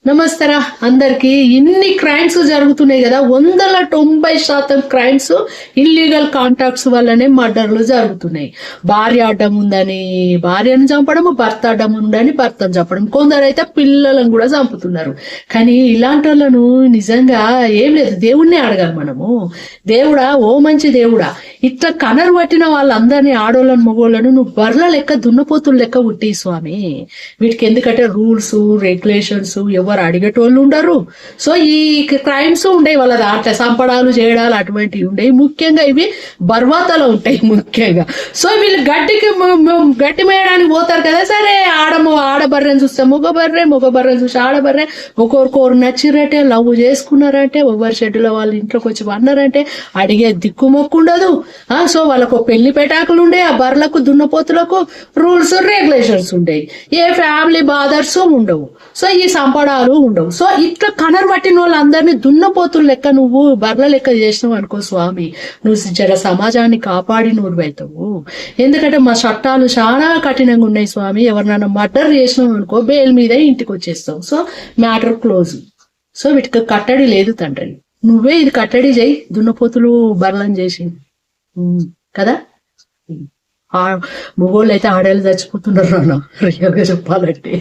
నమస్తరా అందరికి. ఇన్ని క్రైమ్స్ జరుగుతున్నాయి కదా, 90% క్రైమ్స్ ఇల్లీగల్ కాంటాక్ట్స్ వల్లనే మర్డర్లు జరుగుతున్నాయి. భార్య అడ్డం ఉందని భార్యను చంపడం, భర్త అడ్డం ఉందని భర్తను చంపడం, కొందరైతే పిల్లలను కూడా చంపుతున్నారు. కానీ ఇలాంటి వాళ్ళను నిజంగా ఏం లేదు, దేవుణ్ణి అడగాలి మనము. దేవుడా, ఓ మంచి దేవుడా, ఇట్లా కనరు పట్టిన వాళ్ళందరినీ, ఆడోళ్ళను మగోళ్ళను నువ్వు బర్ల లెక్క దున్నపోతులు లెక్క ఉట్టి స్వామి. వీటికి ఎందుకంటే రూల్స్ రెగ్యులేషన్స్ ఎవరు అడిగేటోళ్ళు ఉండరు. సో ఈ క్రైమ్స్ ఉండేవి వాళ్ళ దాంట్లో, సంపడాలు చేయడాలు అటువంటివి ఉండేవి. ముఖ్యంగా ఇవి బర్వాతలో ఉంటాయి ముఖ్యంగా. సో వీళ్ళు గడ్డి మేయడానికి పోతారు కదా, సరే ఆడబర్రెని చూస్తే మగ బర్రెని చూస్తే ఆడబర్రె, ఒకరికొరు నచ్చిరంటే, లవ్ చేసుకున్నారంటే, ఎవరి షెడ్యూల్ వాళ్ళ ఇంట్లోకి వచ్చి అన్నారంటే అడిగే దిక్కు మొక్కు ఉండదు. సో వాళ్ళకు పెళ్లి పెటాకులు ఉండే, ఆ బర్రెలకు దున్నపోతులకు రూల్స్ రెగ్యులేషన్స్ ఉండేవి. ఏ ఫ్యామిలీ బాదర్స్ ఉండవు. సో ఈ సంపడాలు ఉండవు. సో ఇట్లా కనర్ పట్టిన వాళ్ళందరినీ దున్నపోతులు లెక్క నువ్వు బర్ల లెక్క చేసినావు అనుకో స్వామి, నువ్వు జర సమాజాన్ని కాపాడి నువ్వు అవుతావు. ఎందుకంటే మా చట్టాలు చాలా కఠినంగా ఉన్నాయి స్వామి. ఎవరినైనా మర్డర్ చేసినావు అనుకో, బెయిల్ మీదే ఇంటికి వచ్చేస్తావు. So matter close. సో వీటికి కట్టడి లేదు తండ్రి. నువ్వే ఇది కట్టడి చేయి, దున్నపోతులు బర్లను చేసి కదా. మొగోళ్ళు అయితే ఆడేళ్ళు చచ్చిపోతున్నారు అన్న, రియల్గా చెప్పాలంటే.